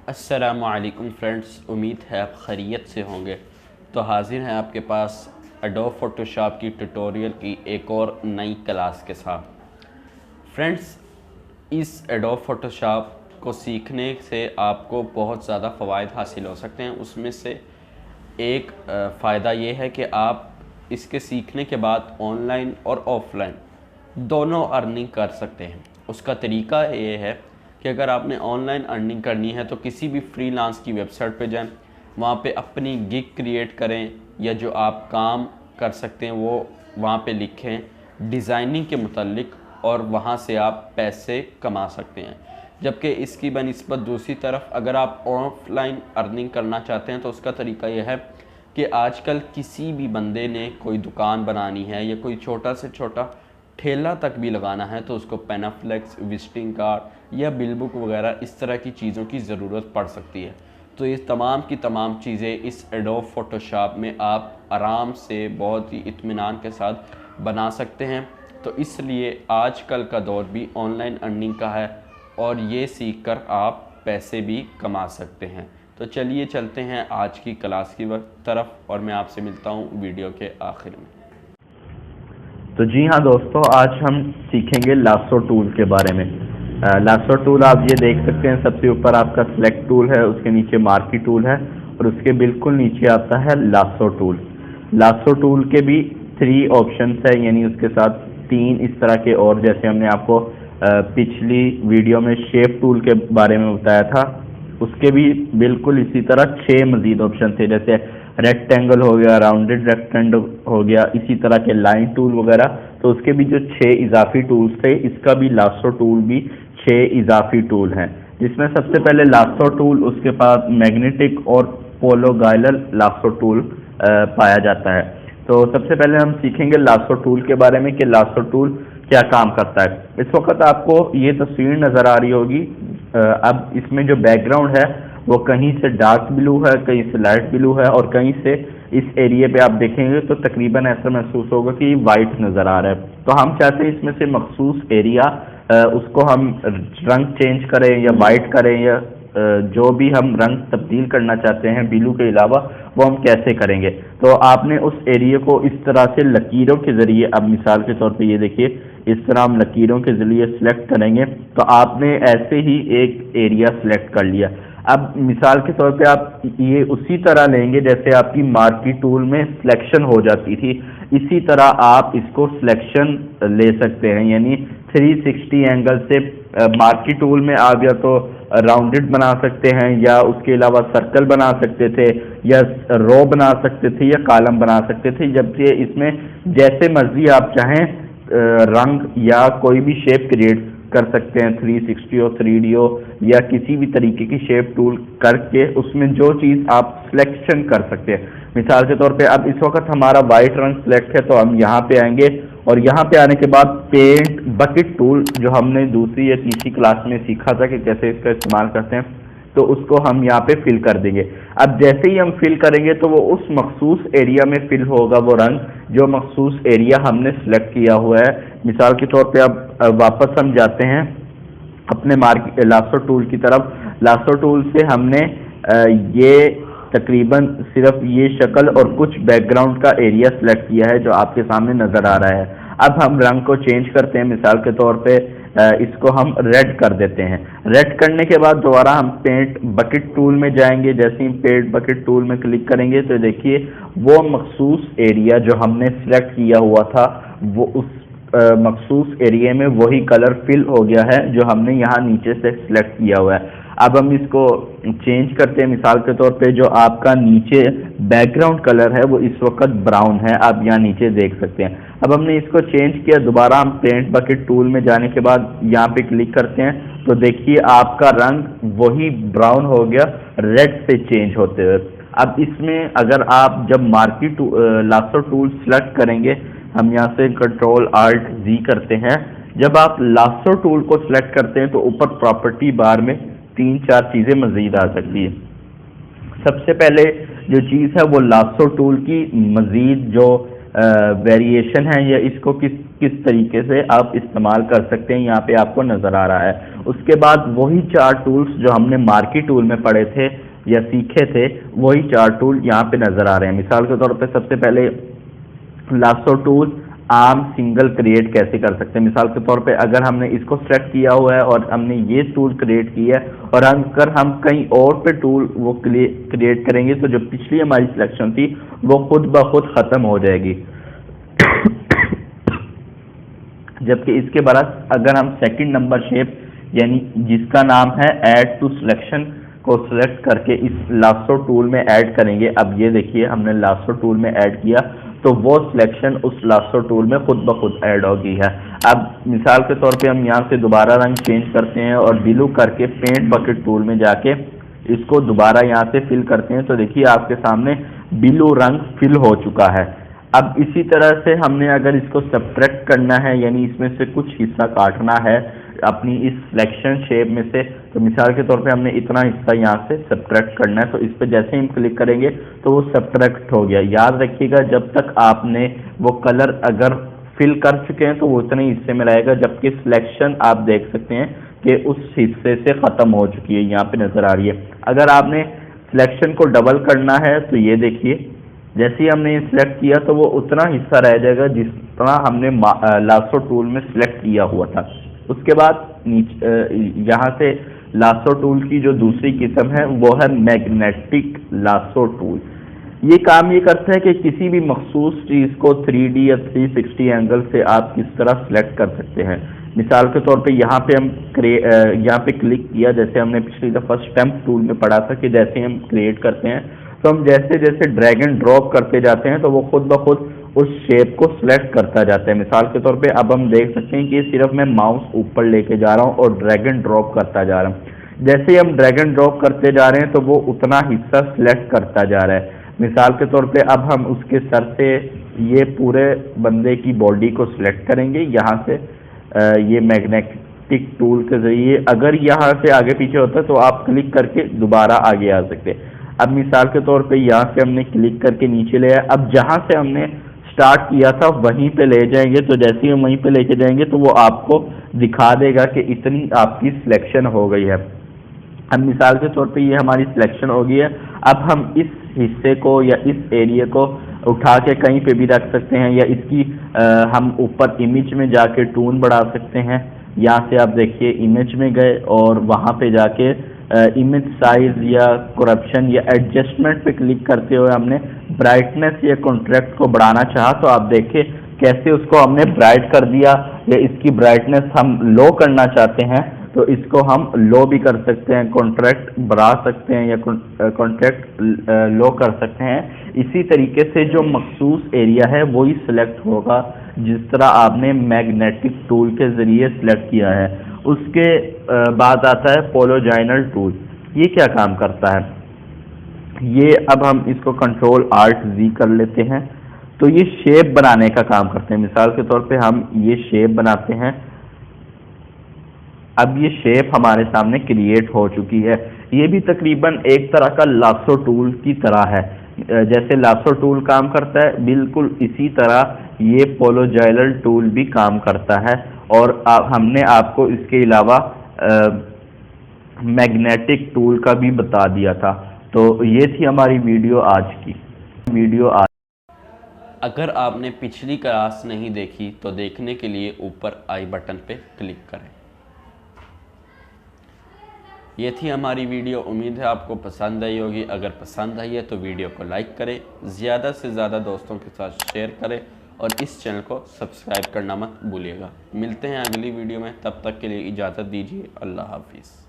अस्सलामुअलैकुम फ्रेंड्स, उम्मीद है आप खैरियत से होंगे। तो हाजिर हैं आपके पास एडोब फ़ोटोशॉप की ट्यूटोरियल की एक और नई क्लास के साथ। फ्रेंड्स, इस एडोब फ़ोटोशॉप को सीखने से आपको बहुत ज़्यादा फ़वाइद हासिल हो सकते हैं। उसमें से एक फ़ायदा ये है कि आप इसके सीखने के बाद ऑनलाइन और ऑफ़लाइन दोनों अर्निंग कर सकते हैं। उसका तरीका ये है कि अगर आपने ऑनलाइन अर्निंग करनी है तो किसी भी फ्रीलांस की वेबसाइट पे जाएं, वहाँ पे अपनी गिग क्रिएट करें या जो आप काम कर सकते हैं वो वहाँ पे लिखें डिज़ाइनिंग के मुतालिक, और वहाँ से आप पैसे कमा सकते हैं। जबकि इसकी बनिस्बत दूसरी तरफ अगर आप ऑफलाइन अर्निंग करना चाहते हैं तो उसका तरीका यह है कि आजकल किसी भी बंदे ने कोई दुकान बनानी है या कोई छोटा से छोटा ठेला तक भी लगाना है तो उसको पेनाफ्लेक्स, विजिटिंग कार्ड या बिल बुक वगैरह इस तरह की चीज़ों की ज़रूरत पड़ सकती है। तो ये तमाम की तमाम चीज़ें इस एडोब फ़ोटोशॉप में आप आराम से बहुत ही इत्मीनान के साथ बना सकते हैं। तो इसलिए आजकल का दौर भी ऑनलाइन अर्निंग का है और ये सीख कर आप पैसे भी कमा सकते हैं। तो चलिए चलते हैं आज की क्लास की तरफ और मैं आपसे मिलता हूँ वीडियो के आखिर में। तो जी हाँ दोस्तों, आज हम सीखेंगे लासो टूल के बारे में। लासो टूल आप ये देख सकते हैं, सबसे ऊपर आपका सेलेक्ट टूल है, उसके नीचे मार्की टूल है और उसके बिल्कुल नीचे आता है लासो टूल। लासो टूल के भी 3 ऑप्शंस है, यानी उसके साथ 3 इस तरह के, और जैसे हमने आपको पिछली वीडियो में शेप टूल के बारे में बताया था, उसके भी बिल्कुल इसी तरह 6 मजीद ऑप्शन थे, जैसे रेक्टेंगल हो गया, राउंडेड रेक्टेंगल हो गया, इसी तरह के लाइन टूल वगैरह। तो उसके भी जो 6 इजाफी टूल्स थे, इसका भी लासो टूल भी 6 इजाफी टूल हैं, जिसमें सबसे पहले लासो टूल, उसके बाद मैग्नेटिक और पोलोगाइलल लासो टूल पाया जाता है। तो सबसे पहले हम सीखेंगे लासो टूल के बारे में कि लासो टूल क्या काम करता है। इस वक्त आपको ये तस्वीर नज़र आ रही होगी। अब इसमें जो बैकग्राउंड है वो कहीं से डार्क ब्लू है, कहीं से लाइट ब्लू है और कहीं से इस एरिया पे आप देखेंगे तो तकरीबन ऐसा महसूस होगा कि वाइट नज़र आ रहा है। तो हम चाहते हैं इसमें से मखसूस एरिया उसको हम रंग चेंज करें या वाइट करें या जो भी हम रंग तब्दील करना चाहते हैं ब्लू के अलावा, वो हम कैसे करेंगे। तो आपने उस एरिया को इस तरह से लकीरों के ज़रिए, अब मिसाल के तौर पे ये देखिए, इस तरह हम लकीरों के ज़रिए सेलेक्ट करेंगे तो आपने ऐसे ही एक एरिया सेलेक्ट कर लिया। अब मिसाल के तौर पे आप ये उसी तरह लेंगे जैसे आपकी मार्की टूल में सिलेक्शन हो जाती थी, इसी तरह आप इसको सिलेक्शन ले सकते हैं, यानी 360 एंगल से मार्की टूल में आ गया तो राउंडेड बना सकते हैं, या उसके अलावा सर्कल बना सकते थे, या रो बना सकते थे, या कॉलम बना सकते थे। जबकि इसमें जैसे मर्जी आप चाहें रंग या कोई भी शेप क्रिएट कर सकते हैं, 360 हो, 3D हो, या किसी भी तरीके की शेप टूल करके उसमें जो चीज़ आप सिलेक्शन कर सकते हैं। मिसाल के तौर पे अब इस वक्त हमारा वाइट रंग सिलेक्ट है तो हम यहाँ पे आएंगे और यहाँ पे आने के बाद पेंट बकेट टूल, जो हमने दूसरी या तीसरी क्लास में सीखा था कि कैसे इसका इस्तेमाल करते हैं, तो उसको हम यहाँ पे फिल कर देंगे। अब जैसे ही हम फिल करेंगे तो वो उस मखसूस एरिया में फिल होगा वो रंग जो मखसूस एरिया हमने सेलेक्ट किया हुआ है। मिसाल के तौर पे अब वापस हम जाते हैं अपने लासो टूल की तरफ। लासो टूल से हमने ये तकरीबन सिर्फ ये शक्ल और कुछ बैकग्राउंड का एरिया सेलेक्ट किया है जो आपके सामने नज़र आ रहा है। अब हम रंग को चेंज करते हैं, मिसाल के तौर पे इसको हम रेड कर देते हैं। रेड करने के बाद दोबारा हम पेंट बकेट टूल में जाएंगे। जैसे ही पेंट बकेट टूल में क्लिक करेंगे तो देखिए वो मखसूस एरिया जो हमने सिलेक्ट किया हुआ था वो उस मखसूस एरिया में वही कलर फिल हो गया है जो हमने यहाँ नीचे से सिलेक्ट किया हुआ है। अब हम इसको चेंज करते हैं। मिसाल के तौर पे जो आपका नीचे बैकग्राउंड कलर है वो इस वक्त ब्राउन है, आप यहाँ नीचे देख सकते हैं। अब हमने इसको चेंज किया, दोबारा हम पेंट बकेट टूल में जाने के बाद यहाँ पे क्लिक करते हैं तो देखिए आपका रंग वही ब्राउन हो गया रेड से चेंज होते हुए। अब इसमें अगर आप जब मार्की लासो टूल सेलेक्ट करेंगे, हम यहाँ से कंट्रोल आल्ट जी करते हैं, जब आप लासो टूल को सिलेक्ट करते हैं तो ऊपर प्रॉपर्टी बार में 3-4 चीज़ें मज़ीद आ सकती है। सबसे पहले जो चीज़ है वो लासो टूल की मज़ीद जो वेरिएशन है या इसको किस किस तरीके से आप इस्तेमाल कर सकते हैं यहाँ पे आपको नज़र आ रहा है। उसके बाद वही 4 टूल्स जो हमने मार्की टूल में पढ़े थे या सीखे थे, वही 4 टूल यहाँ पे नज़र आ रहे हैं। मिसाल के तौर पे सबसे पहले lasso tool arm single create कैसे कर सकते हैं। मिसाल के तौर पे अगर हमने इसको सेलेक्ट किया हुआ है और हमने ये टूल क्रिएट किया है और अगर हम कहीं और पे टूल वो क्रिएट करेंगे तो जो पिछली हमारी सिलेक्शन थी वो खुद ब खुद ख़त्म हो जाएगी। जबकि इसके बाद अगर हम सेकंड नंबर शेप यानी जिसका नाम है ऐड टू सिलेक्शन को सिलेक्ट करके इस लासो टूल में ऐड करेंगे। अब ये देखिए हमने लासो टूल में ऐड किया तो वो सिलेक्शन उस लासो टूल में खुद ब खुद ऐड हो गई है। अब मिसाल के तौर पे हम यहाँ से दोबारा रंग चेंज करते हैं और ब्लू करके पेंट बकेट टूल में जाके इसको दोबारा यहाँ से फिल करते हैं तो देखिए आपके सामने ब्लू रंग फिल हो चुका है। अब इसी तरह से हमने अगर इसको सब्ट्रैक्ट करना है यानी इसमें से कुछ हिस्सा काटना है अपनी इस सिलेक्शन शेप में से, तो मिसाल के तौर पे हमने इतना हिस्सा यहाँ से सब्ट्रैक्ट करना है तो इस पे जैसे ही हम क्लिक करेंगे तो वो सब्ट्रैक्ट हो गया। याद रखिएगा जब तक आपने वो कलर अगर फिल कर चुके हैं तो वो उतने हिस्से में रहेगा, जबकि सिलेक्शन आप देख सकते हैं कि उस हिस्से से ख़त्म हो चुकी है, यहाँ पे नज़र आ रही है। अगर आपने सिलेक्शन को डबल करना है तो ये देखिए जैसे ही हमने सिलेक्ट किया तो वो उतना हिस्सा रह जाएगा जितना हमने लासो टूल में सिलेक्ट किया हुआ था। उसके बाद नीचे यहाँ से लासो टूल की जो दूसरी किस्म है वो है मैग्नेटिक लासो टूल। ये काम ये करता है कि किसी भी मखसूस चीज़ को 3D या 360 एंगल से आप किस तरह सिलेक्ट कर सकते हैं। मिसाल के तौर पे यहाँ पे हम यहाँ पे क्लिक किया, जैसे हमने पिछली दफ़ा स्टैम्प टूल में पढ़ा था कि जैसे हम क्रिएट करते हैं तो हम जैसे जैसे ड्रैग एंड ड्रॉप करते जाते हैं तो वो खुद ब खुद उस शेप को सिलेक्ट करता जाता है। मिसाल के तौर पे अब हम देख सकते हैं कि सिर्फ मैं माउस ऊपर लेके जा रहा हूँ और ड्रैग एंड ड्रॉप करता जा रहा हूँ। जैसे ही हम ड्रैग एंड ड्रॉप करते जा रहे हैं तो वो उतना हिस्सा सिलेक्ट करता जा रहा है। मिसाल के तौर पे अब हम उसके सर से ये पूरे बंदे की बॉडी को सिलेक्ट करेंगे यहाँ से ये मैग्नेटिक टूल के ज़रिए। अगर यहाँ से आगे पीछे होता है तो आप क्लिक करके दोबारा आगे आ सकते हैं। अब मिसाल के तौर पे यहाँ से हमने क्लिक करके नीचे ले आया, अब जहाँ से हमने स्टार्ट किया था वहीं पे ले जाएंगे तो जैसे ही हम वहीं पे लेके जाएंगे तो वो आपको दिखा देगा कि इतनी आपकी सिलेक्शन हो गई है। अब मिसाल के तौर पे ये हमारी सिलेक्शन हो गई है। अब हम इस हिस्से को या इस एरिया को उठा के कहीं पे भी रख सकते हैं या इसकी हम ऊपर इमेज में जाके टून बढ़ा सकते हैं। यहाँ से आप देखिए इमेज में गए और वहाँ पे जाके इमेज साइज या करप्शन या एडजस्टमेंट पे क्लिक करते हुए हमने ब्राइटनेस या कॉन्ट्रास्ट को बढ़ाना चाहा तो आप देखिए कैसे उसको हमने ब्राइट कर दिया, या इसकी ब्राइटनेस हम लो करना चाहते हैं तो इसको हम लो भी कर सकते हैं, कॉन्ट्रास्ट बढ़ा सकते हैं या कॉन्ट्रास्ट लो कर सकते हैं। इसी तरीके से जो मखसूस एरिया है वही सिलेक्ट होगा जिस तरह आपने मैग्नेटिक टूल के ज़रिए सिलेक्ट किया है। उसके बाद आता है पोलोजाइनल टूल। ये क्या काम करता है, ये अब हम इसको कंट्रोल आल्ट जी कर लेते हैं तो ये शेप बनाने का काम करते हैं। मिसाल के तौर पे हम ये शेप बनाते हैं। अब ये शेप हमारे सामने क्रिएट हो चुकी है। ये भी तकरीबन एक तरह का लासो टूल की तरह है। जैसे लासो टूल काम करता है बिल्कुल इसी तरह ये पोलोजाइनल टूल भी काम करता है। और हमने आपको इसके अलावा मैग्नेटिक टूल का भी बता दिया था। तो ये थी हमारी वीडियो आज की अगर आपने पिछली क्लास नहीं देखी तो देखने के लिए ऊपर आई बटन पे क्लिक करें। ये थी हमारी वीडियो, उम्मीद है आपको पसंद आई होगी। अगर पसंद आई है तो वीडियो को लाइक करें, ज़्यादा से ज़्यादा दोस्तों के साथ शेयर करें और इस चैनल को सब्सक्राइब करना मत भूलिएगा। मिलते हैं अगली वीडियो में, तब तक के लिए इजाज़त दीजिए। अल्लाह हाफिज़।